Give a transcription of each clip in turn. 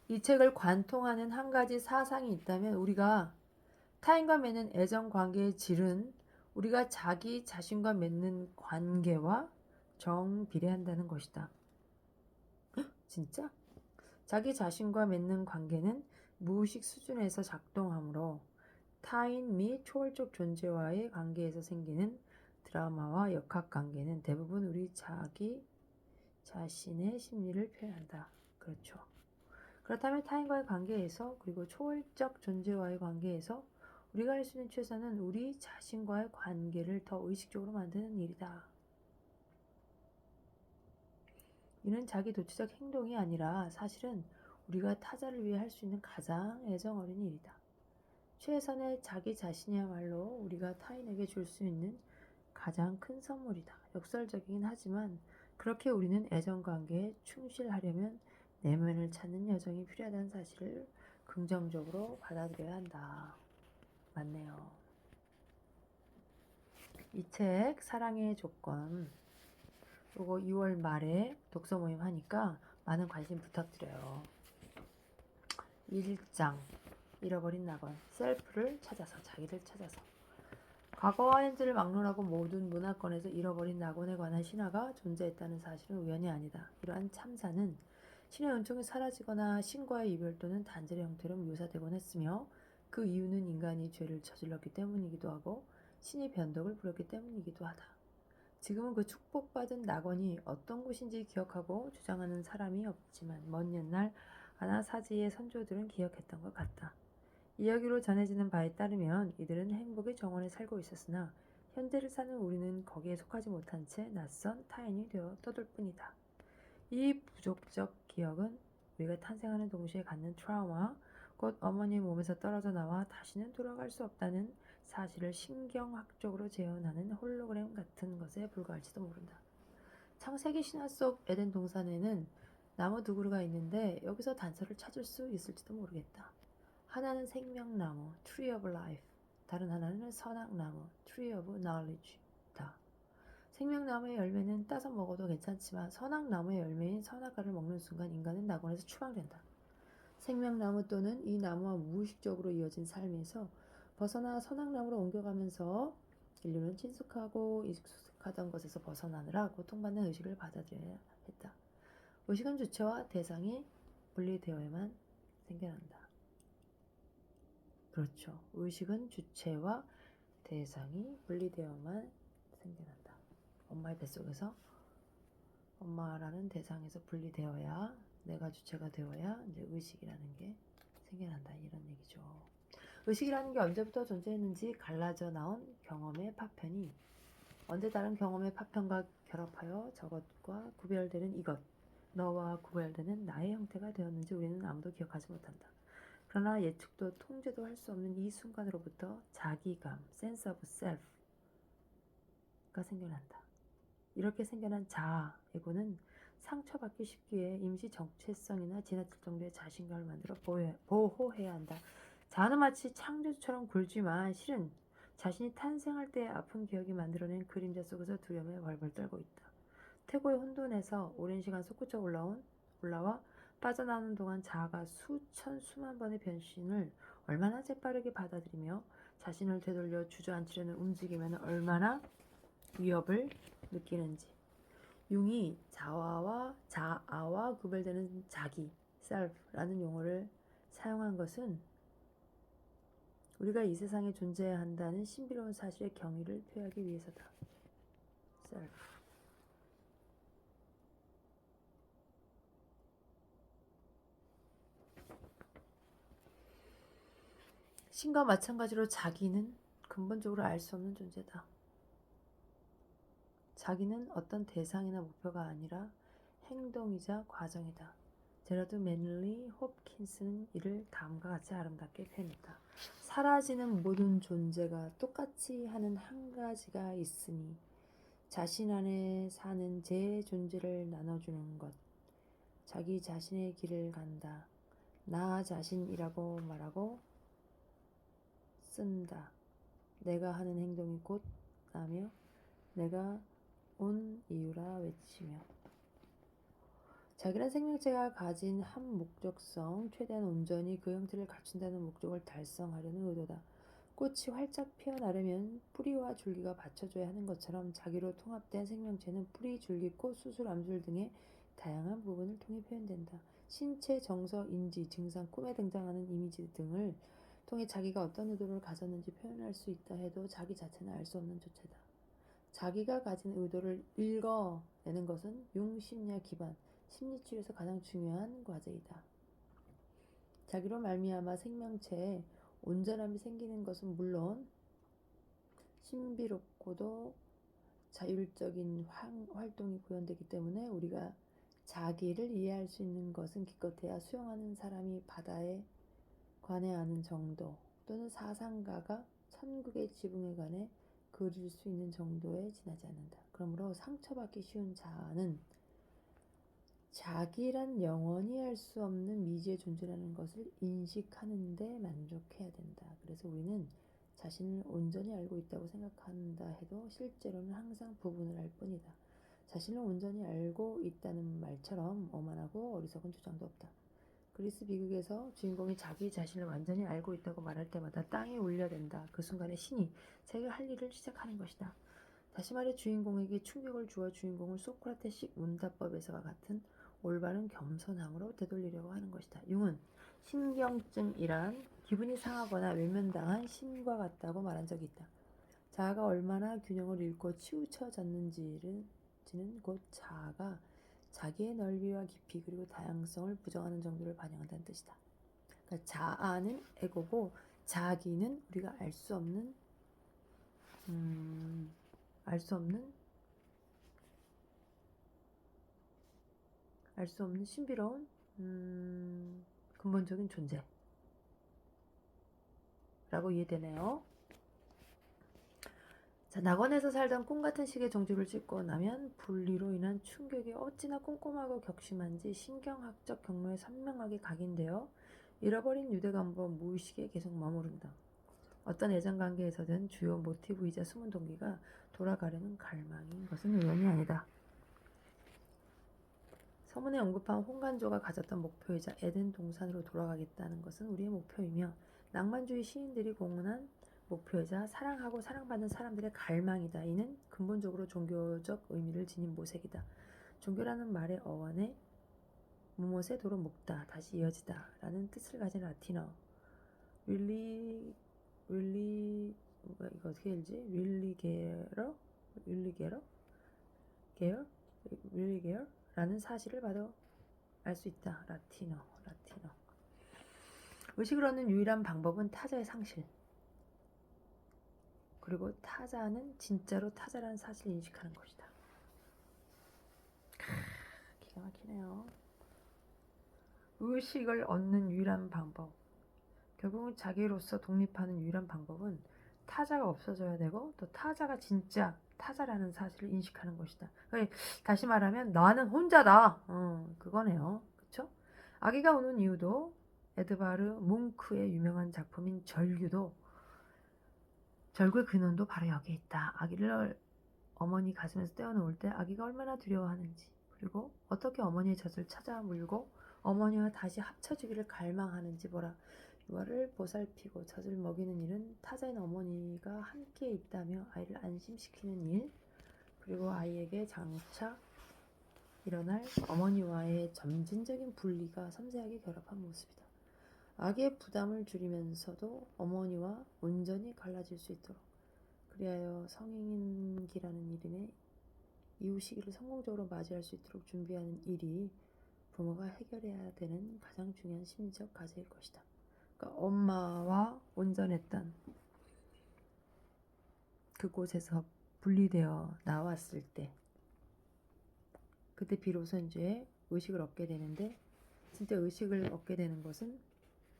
이 책을 관통하는 한 가지 사상이 있다면 우리가 타인과 맺는 애정 관계의 질은 우리가 자기 자신과 맺는 관계와 정비례한다는 것이다. 진짜? 자기 자신과 맺는 관계는 무의식 수준에서 작동하므로 타인 및 초월적 존재와의 관계에서 생기는 드라마와 역학관계는 대부분 우리 자기 자신의 심리를 표현한다. 그렇죠. 그렇다면 타인과의 관계에서 그리고 초월적 존재와의 관계에서 우리가 할 수 있는 최선은 우리 자신과의 관계를 더 의식적으로 만드는 일이다. 이는 자기 도취적 행동이 아니라 사실은 우리가 타자를 위해 할 수 있는 가장 애정 어린 일이다. 최선의 자기 자신이야말로 우리가 타인에게 줄 수 있는 가장 큰 선물이다. 역설적이긴 하지만 그렇게 우리는 애정관계에 충실하려면 내면을 찾는 여정이 필요하다는 사실을 긍정적으로 받아들여야 한다. 맞네요. 이 책 사랑의 조건 요거 2월 말에 독서 모임 하니까 많은 관심 부탁드려요. 1장 잃어버린 낙원 셀프를 찾아서 자기를 찾아서 과거와 현재를 막론하고 모든 문화권에서 잃어버린 낙원에 관한 신화가 존재했다는 사실은 우연이 아니다. 이러한 참사는 신의 은총이 사라지거나 신과의 이별 또는 단절의 형태로 묘사되곤 했으며 그 이유는 인간이 죄를 저질렀기 때문이기도 하고 신이 변덕을 부렸기 때문이기도 하다. 지금은 그 축복받은 낙원이 어떤 곳인지 기억하고 주장하는 사람이 없지만 먼 옛날 아나사지의 선조들은 기억했던 것 같다. 이야기로 전해지는 바에 따르면 이들은 행복의 정원에 살고 있었으나 현재를 사는 우리는 거기에 속하지 못한 채 낯선 타인이 되어 떠돌 뿐이다. 이 부족적 기억은 우리가 탄생하는 동시에 갖는 트라우마, 곧 어머니의 몸에서 떨어져 나와 다시는 돌아갈 수 없다는 사실을 신경학적으로 재현하는 홀로그램 같은 것에 불과할지도 모른다. 창세기 신화 속 에덴 동산에는 나무 두 그루가 있는데 여기서 단서를 찾을 수 있을지도 모르겠다. 하나는 생명나무, Tree of Life. 다른 하나는 선악나무, Tree of Knowledge다. 생명나무의 열매는 따서 먹어도 괜찮지만 선악나무의 열매인 선악과를 먹는 순간 인간은 낙원에서 추방된다. 생명나무 또는 이 나무와 무의식적으로 이어진 삶에서 벗어나 선악나무로 옮겨가면서 인류는 친숙하고 익숙하던 것에서 벗어나느라 고통받는 의식을 받아들여야 했다. 의식은 주체와 대상이 분리되어야만 생겨난다. 그렇죠. 의식은 주체와 대상이 분리되어만 생겨난다. 엄마의 뱃속에서 엄마라는 대상에서 분리되어야 내가 주체가 되어야 이제 의식이라는 게 생겨난다 이런 얘기죠. 의식이라는 게 언제부터 존재했는지 갈라져 나온 경험의 파편이 언제 다른 경험의 파편과 결합하여 저것과 구별되는 이것, 너와 구별되는 나의 형태가 되었는지 우리는 아무도 기억하지 못한다. 그러나 예측도 통제도 할 수 없는 이 순간으로부터 자기감, sense of self가 생겨난다. 이렇게 생겨난 자아, 에고는 상처받기 쉽기에 임시 정체성이나 지나칠 정도의 자신감을 만들어 보호해야 한다. 자아는 마치 창조주처럼 굴지만 실은 자신이 탄생할 때의 아픈 기억이 만들어낸 그림자 속에서 두려움에 벌벌 떨고 있다. 태고의 혼돈에서 오랜 시간 솟구쳐 올라와 빠져나오는 동안 자아가 수천 수만 번의 변신을 얼마나 재빠르게 받아들이며 자신을 되돌려 주저앉히려는 움직임에는 얼마나 위협을 느끼는지. 융이 자아와 구별되는 자기, self라는 용어를 사용한 것은 우리가 이 세상에 존재해야 한다는 신비로운 사실의 경위를 표하기 위해서다. self. 신과 마찬가지로 자기는 근본적으로 알 수 없는 존재다. 자기는 어떤 대상이나 목표가 아니라 행동이자 과정이다. 제라드 맨리 홉킨스는 이를 다음과 같이 아름답게 표현했다. 사라지는 모든 존재가 똑같이 하는 한 가지가 있으니 자신 안에 사는 제 존재를 나눠주는 것. 자기 자신의 길을 간다. 나 자신이라고 말하고 쓴다. 내가 하는 행동이 곧 나며 내가 온 이유라 외치며 자기란 생명체가 가진 한 목적성, 최대한 온전히 그 형태를 갖춘다는 목적을 달성하려는 의도다. 꽃이 활짝 피어나려면 뿌리와 줄기가 받쳐줘야 하는 것처럼 자기로 통합된 생명체는 뿌리, 줄기, 꽃, 수술, 암술 등의 다양한 부분을 통해 표현된다. 신체, 정서, 인지, 증상, 꿈에 등장하는 이미지 등을 통해 자기가 어떤 의도를 가졌는지 표현할 수 있다 해도 자기 자체는 알 수 없는 조체다. 자기가 가진 의도를 읽어내는 것은 융심리학 기반, 심리치료에서 가장 중요한 과제이다. 자기로 말미암아 생명체에 온전함이 생기는 것은 물론 신비롭고도 자율적인 활동이 구현되기 때문에 우리가 자기를 이해할 수 있는 것은 기껏해야 수영하는 사람이 바다에 관해 아는 정도 또는 사상가가 천국의 지붕에 관해 그릴 수 있는 정도에 지나지 않는다. 그러므로 상처받기 쉬운 자는 자기란 영원히 할 수 없는 미지의 존재라는 것을 인식하는 데 만족해야 된다. 그래서 우리는 자신을 온전히 알고 있다고 생각한다 해도 실제로는 항상 부분을 알 뿐이다. 자신을 온전히 알고 있다는 말처럼 오만하고 어리석은 주장도 없다. 그리스 비극에서 주인공이 자기 자신을 완전히 알고 있다고 말할 때마다 땅이 울려댄다. 그 순간에 신이 자기가 할 일을 시작하는 것이다. 다시 말해 주인공에게 충격을 주어 주인공을 소크라테식 문답법에서와 같은 올바른 겸손함으로 되돌리려고 하는 것이다. 융은 신경증이란 기분이 상하거나 외면당한 신과 같다고 말한 적이 있다. 자아가 얼마나 균형을 잃고 치우쳐졌는지는 곧 자아가 자기의 넓이와 깊이 그리고 다양성을 부정하는 정도를 반영한다는 뜻이다. 그러니까 자아는 에고고 자기는 우리가 알 수 없는 신비로운 근본적인 존재라고 이해되네요. 자, 낙원에서 살던 꿈같은 시계 종지를 찍고 나면 분리로 인한 충격이 어찌나 꼼꼼하고 격심한지 신경학적 경로에 선명하게 각인되어 잃어버린 유대감과 무의식에 계속 머무른다. 어떤 애정관계에서든 주요 모티브이자 숨은 동기가 돌아가려는 갈망인 것은 우연이 아니다. 서문에 언급한 홍간조가 가졌던 목표이자 에덴 동산으로 돌아가겠다는 것은 우리의 목표이며 낭만주의 시인들이 공언한 목표이자 사랑하고 사랑받는 사람들의 갈망이다. 이는 근본적으로 종교적 의미를 지닌 모색이다. 종교라는 말의 어원에 무못에 도로 목다, 다시 이어지다 라는 뜻을 가진 라틴어 이거 어떻게 읽지? 윌리게러? 라는 사실을 봐도 알 수 있다. 라틴어. 의식을 얻는 유일한 방법은 타자의 상실. 그리고 타자는 진짜로 타자라는 사실을 인식하는 것이다. 기가 막히네요. 의식을 얻는 유일한 방법. 결국은 자기로서 독립하는 유일한 방법은 타자가 없어져야 되고 또 타자가 진짜 타자라는 사실을 인식하는 것이다. 그러니까 다시 말하면 나는 혼자다. 그거네요. 그쵸? 아기가 우는 이유도 에드바르 뭉크의 유명한 작품인 절규의 근원도 바로 여기에 있다. 아기를 어머니 가슴에서 떼어놓을 때 아기가 얼마나 두려워하는지, 그리고 어떻게 어머니의 젖을 찾아 물고 어머니와 다시 합쳐지기를 갈망하는지 보라. 유아를 보살피고 젖을 먹이는 일은 타자인 어머니가 함께 있다며 아이를 안심시키는 일, 그리고 아이에게 장차 일어날 어머니와의 점진적인 분리가 섬세하게 결합한 모습이다. 아기의 부담을 줄이면서도 어머니와 온전히 갈라질 수 있도록, 그리하여 성인기라는 이름의 이후 시기를 성공적으로 맞이할 수 있도록 준비하는 일이 부모가 해결해야 되는 가장 중요한 심리적 과제일 것이다. 그러니까 엄마와 온전했던 그곳에서 분리되어 나왔을 때, 그때 비로소 이제 의식을 얻게 되는데, 진짜 의식을 얻게 되는 것은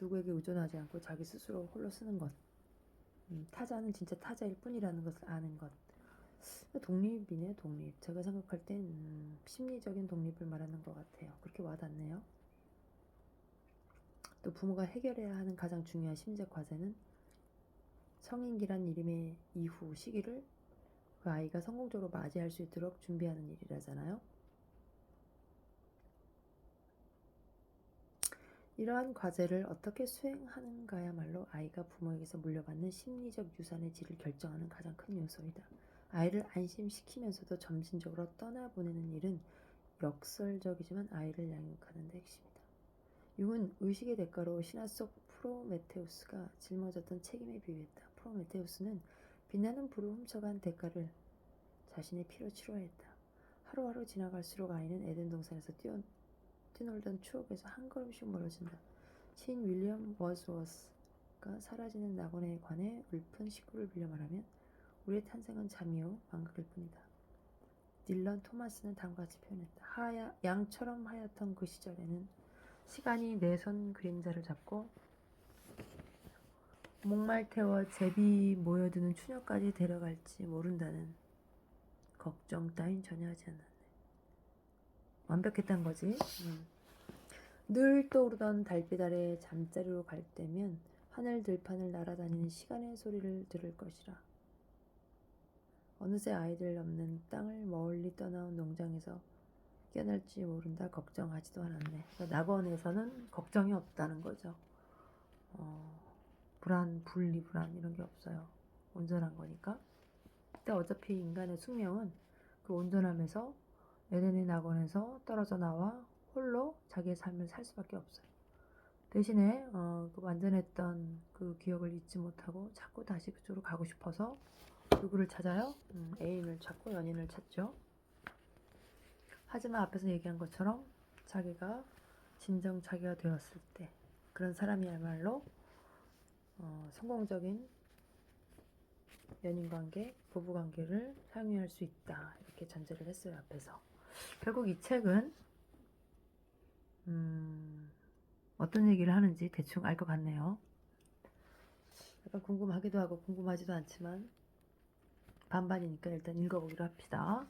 누구에게 의존하지 않고 자기 스스로 홀로 쓰는 것. 타자는 진짜 타자일 뿐이라는 것을 아는 것. 독립이네, 독립. 제가 생각할 땐 심리적인 독립을 말하는 것 같아요. 그렇게 와닿네요. 또 부모가 해결해야 하는 가장 중요한 심리적 과제는 성인기란 이름의 이후 시기를 그 아이가 성공적으로 맞이할 수 있도록 준비하는 일이라잖아요. 이러한 과제를 어떻게 수행하는가야말로 아이가 부모에게서 물려받는 심리적 유산의 질을 결정하는 가장 큰 요소이다. 아이를 안심시키면서도 점진적으로 떠나보내는 일은 역설적이지만 아이를 양육하는 데 핵심이다. 융은 의식의 대가로 신화 속 프로메테우스가 짊어졌던 책임에 비유했다. 프로메테우스는 빛나는 불을 훔쳐간 대가를 자신의 피로 치러야 했다. 하루하루 지나갈수록 아이는 에덴 동산에서 뛰놀던 추억에서 한 걸음씩 멀어진다. 시인 윌리엄 워즈워스가 사라지는 낙원에 관해 읊은 시구를 빌려 말하면 우리의 탄생은 잠이요 망각일 뿐이다. 딜런 토마스는 다음과 같이 표현했다. 양처럼 하얗던 그 시절에는 시간이 내 손 그림자를 잡고 목말 태워 제비 모여드는 추녀까지 데려갈지 모른다는 걱정 따윈 전혀 하지 않았네. 완벽했단 거지. 늘 떠오르던 달빛 아래 잠자리로 갈 때면 하늘 들판을 날아다니는 시간의 소리를 들을 것이라. 어느새 아이들 없는 땅을 멀리 떠나온 농장에서 깨어날지 모른다. 걱정하지도 않았네. 그러니까 낙원에서는 걱정이 없다는 거죠. 불안, 분리, 불안 이런 게 없어요. 온전한 거니까. 근데 어차피 인간의 숙명은 그 온전함에서 에덴의 낙원에서 떨어져 나와 홀로 자기의 삶을 살 수밖에 없어요. 대신에 그 완전했던 그 기억을 잊지 못하고 자꾸 다시 그쪽으로 가고 싶어서 누구를 찾아요? 애인을 찾고 연인을 찾죠. 하지만 앞에서 얘기한 것처럼 자기가 진정 자기가 되었을 때 그런 사람이야말로 성공적인 연인관계, 부부관계를 상유할 수 있다. 이렇게 전제를 했어요. 앞에서. 결국 이 책은 어떤 얘기를 하는지 대충 알 것 같네요. 약간 궁금하기도 하고 궁금하지도 않지만 반반이니까 일단 읽어보기로 합시다.